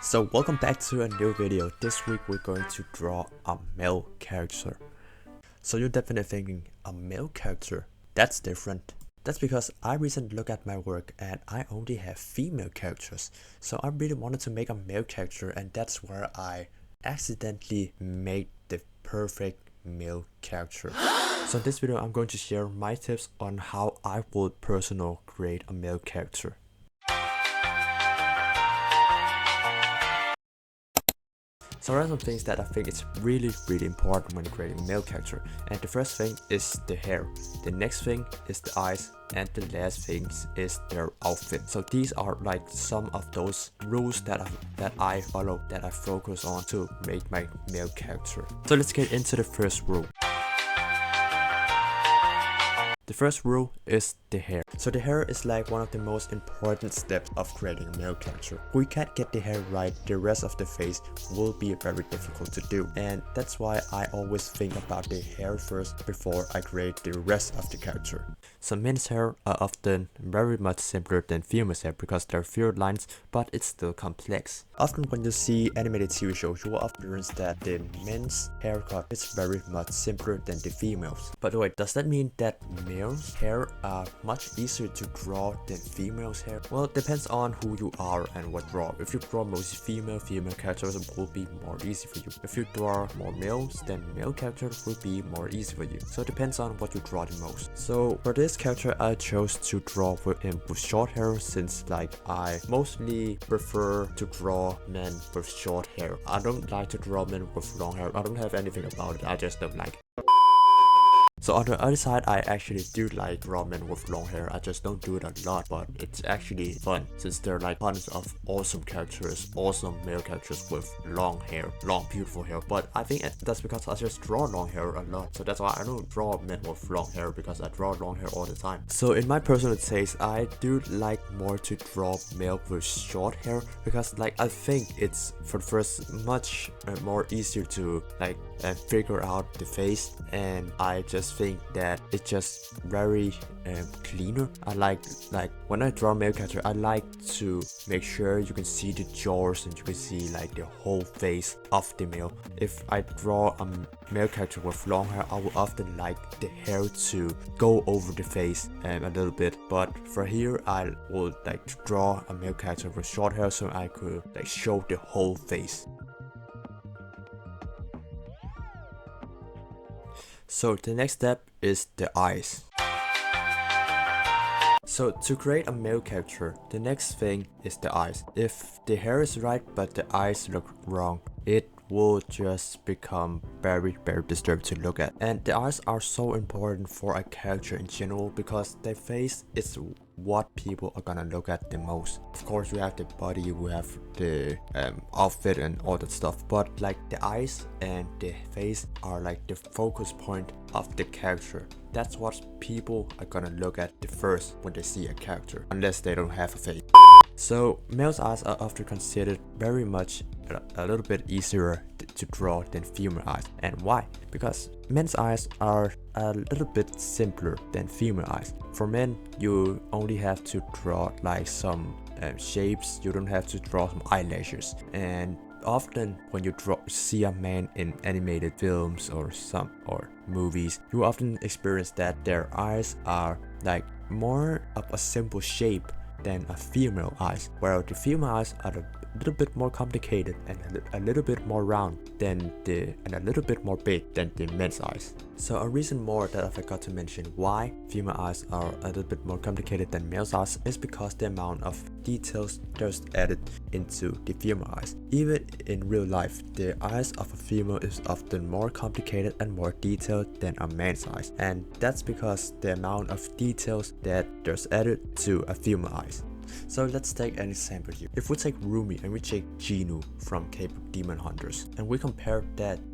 So welcome back to a new video. This week we're going to draw a male character. So you're definitely thinking, a male character? That's different. That's because I recently looked at my work and I only have female characters. So I really wanted to make a male character, and that's where I accidentally made the perfect male character. So in this video I'm going to share my tips on how I would personally create a male character. So there are some things that I think it's really important when creating a male character, and the first thing is the hair, the next thing is the eyes, and the last thing is their outfit. So these are like some of those rules that I follow, that I focus on to make my male character. So let's get into the first rule. The first rule is the hair. So the hair is like one of the most important steps of creating a male character. If we can't get the hair right, the rest of the face will be very difficult to do. And that's why I always think about the hair first before I create the rest of the character. So men's hair are often very much simpler than female's hair because there are fewer lines, but it's still complex. Often when you see animated TV shows, you will often experience that the men's haircut is very much simpler than the females. By the way, does that mean that male's hair are much easier to draw than female's hair? Well, it depends on who you are and what draw. If you draw mostly female characters will be more easy for you. If you draw more males, then male characters will be more easy for you. So it depends on what you draw the most. So for this character I chose to draw with short hair, since like I mostly prefer to draw men with short hair. I don't like to draw men with long hair. I don't have anything about it, I just don't like it. So on the other side, I actually do like draw men with long hair. I just don't do it a lot, but it's actually fun since there are like tons of awesome characters, awesome male characters with long hair, long beautiful hair. But I think that's because I just draw long hair a lot. So that's why I don't draw men with long hair, because I draw long hair all the time. So in my personal taste, I do like more to draw male with short hair, because like I think it's for the first much more easier to like figure out the face, and I just think that it's just very cleaner. I like when I draw male character, I like to make sure you can see the jaws and you can see like the whole face of the male. If I draw a male character with long hair, I will often like the hair to go over the face a little bit, but for here I would like to draw a male character with short hair so I could like show the whole face. So the next step is the eyes. So to create a male character, the next thing is the eyes. If the hair is right but the eyes look wrong, it will just become very disturbing to look at. And the eyes are so important for a character in general, because their face is what people are gonna look at the most. Of course we have the body, we have the outfit and all that stuff, but like the eyes and the face are like the focus point of the character. That's what people are gonna look at the first when they see a character, unless they don't have a face. So male's eyes are often considered very much a little bit easier to draw than female eyes. And why? Because men's eyes are a little bit simpler than female eyes. For men, you only have to draw like some shapes. You don't have to draw some eyelashes. And often when you see a man in animated films or movies, you often experience that their eyes are like more of a simple shape than a female eyes, where the female eyes are a little bit more complicated and a little bit more round and a little bit more big than the men's eyes. So a reason more that I forgot to mention why female eyes are a little bit more complicated than male's eyes is because the amount of details that's added into the female eyes. Even in real life, the eyes of a female is often more complicated and more detailed than a man's eyes, and that's because the amount of details that there's added to a female eyes. So let's take an example here. If we take Rumi and we take Genu from K-pop Demon Hunters, and we compare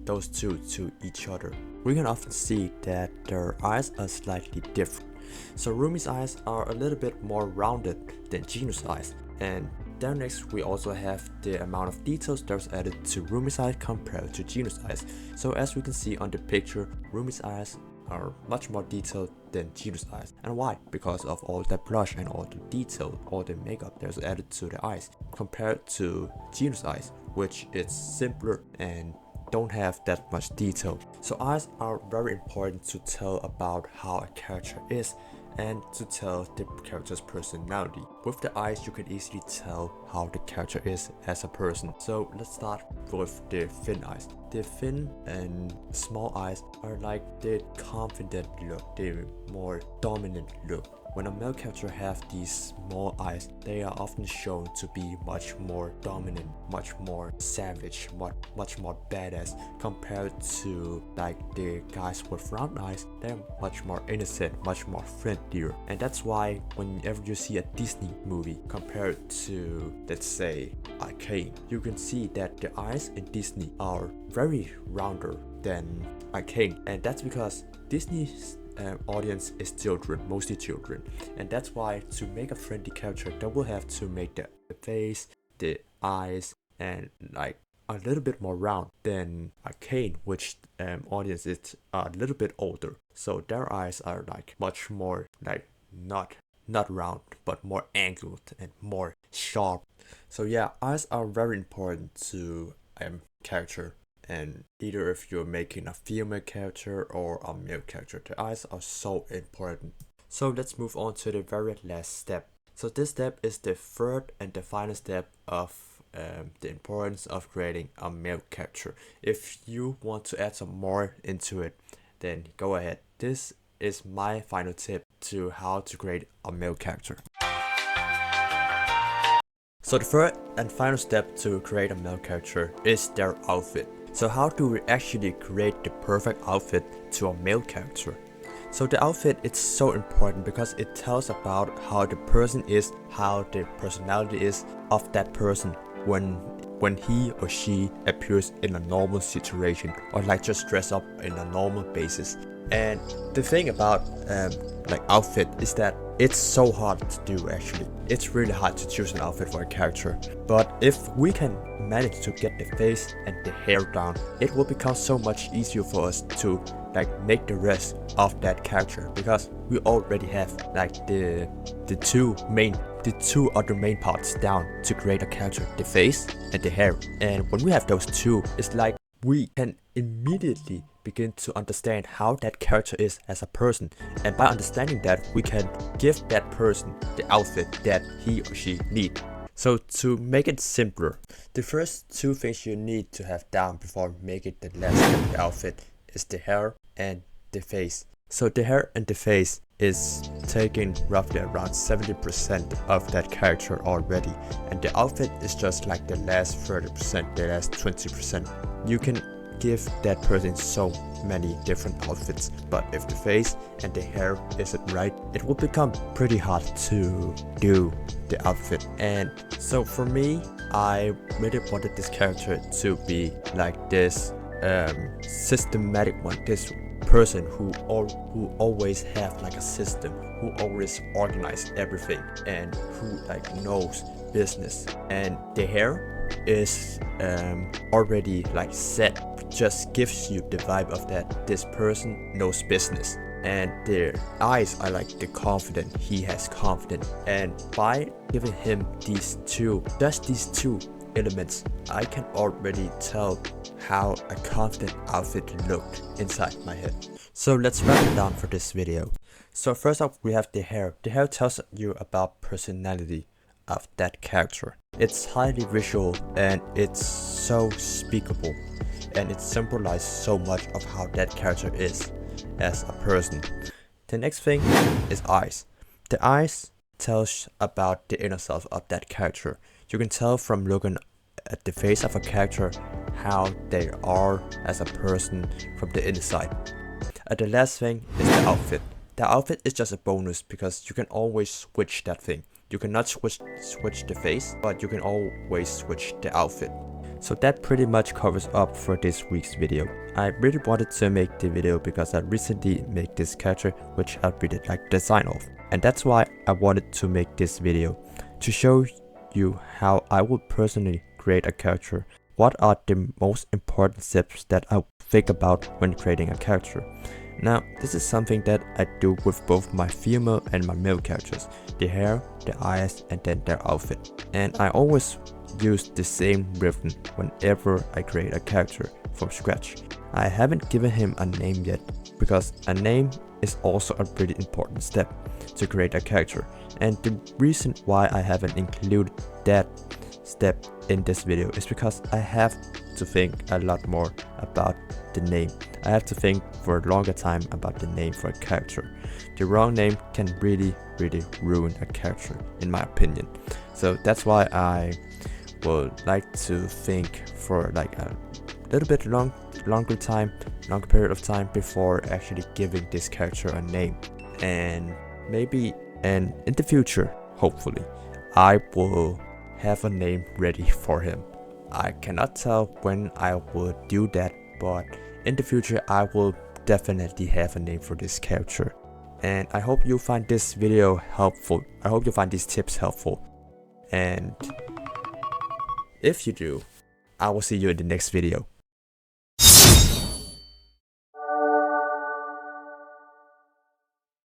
those two to each other, we can often see that their eyes are slightly different. So Rumi's eyes are a little bit more rounded than Genu's eyes, and then next we also have the amount of details that was added to Rumi's eyes compared to Genu's eyes. So as we can see on the picture, Rumi's eyes are much more detailed than Genu's eyes. And why? Because of all that blush and all the detail, all the makeup that's added to the eyes, compared to Genu's eyes, which is simpler and don't have that much detail. So eyes are very important to tell about how a character is and to tell the character's personality. With the eyes, you can easily tell how the character is as a person. So let's start with the thin eyes. The thin and small eyes are like the confident look, the more dominant look. When a male character have these small eyes, they are often shown to be much more dominant, much more savage, much more badass compared to like the guys with round eyes. They're much more innocent, much more friendlier. And that's why whenever you see a Disney movie compared to, let's say, Arcane, you can see that the eyes in Disney are very rounder than Arcane. And that's because Disney's audience is children, mostly children, and that's why to make a friendly character, they will have to make the face, the eyes, and like a little bit more round than Arcane, which audience is a little bit older, so their eyes are like much more like not round but more angled and more sharp. So yeah, eyes are very important to character. And either if you're making a female character or a male character, the eyes are so important. So let's move on to the very last step. So this step is the third and the final step of the importance of creating a male character. If you want to add some more into it, then go ahead. This is my final tip to how to create a male character. So the third and final step to create a male character is their outfit. So how do we actually create the perfect outfit to a male character? So the outfit is so important because it tells about how the person is, how the personality is of that person when he or she appears in a normal situation or like just dress up in a normal basis. And the thing about like outfit is that it's so hard to do actually. It's really hard to choose an outfit for a character. But if we can manage to get the face and the hair down, it will become so much easier for us to like make the rest of that character, because we already have like the two other main parts down to create a character, the face and the hair. And when we have those two, it's like we can immediately begin to understand how that character is as a person, and by understanding that, we can give that person the outfit that he or she needs. So to make it simpler, the first two things you need to have down before making the last step of the outfit is the hair and the face. So the hair and the face is taking roughly around 70% of that character already, and the outfit is just like the last 30%, the last 20%. You can give that person so many different outfits, but if the face and the hair isn't right, it will become pretty hard to do the outfit. And so for me, I really wanted this character to be like this systematic one, this person who always have like a system, who always organize everything and who like knows business. And the hair is already like set, just gives you the vibe of that this person knows business. And the eyes are like the confident, he has confidence. And by giving him these two elements, I can already tell how a confident outfit looked inside my head. So let's wrap it down for this video. So first up, we have the hair. The hair tells you about personality of that character. It's highly visual and it's so speakable, and it symbolizes so much of how that character is as a person. The next thing is eyes. The eyes tells about the inner self of that character. You can tell from looking at the face of a character how they are as a person from the inside. And the last thing is the outfit. The outfit is just a bonus because you can always switch that thing. You cannot switch the face, but you can always switch the outfit. So that pretty much covers up for this week's video. I really wanted to make the video because I recently made this character which I really like the design of. And that's why I wanted to make this video, to show you how I would personally create a character. What are the most important steps that I think about when creating a character? Now, this is something that I do with both my female and my male characters, the hair, the eyes, and then their outfit. And I always use the same rhythm whenever I create a character from scratch. I haven't given him a name yet, because a name is also a pretty important step to create a character. And the reason why I haven't included that step in this video is because I have to think a lot more about the name. I have to think for a longer time about the name for a character. The wrong name can really ruin a character, in my opinion. So that's why I would like to think for like a little bit longer period of time before actually giving this character a name. And maybe in the future, hopefully, I will have a name ready for him. I cannot tell when I would do that, but in the future I will definitely have a name for this character. And I hope you find this video helpful. I hope you find these tips helpful. And if you do, I will see you in the next video.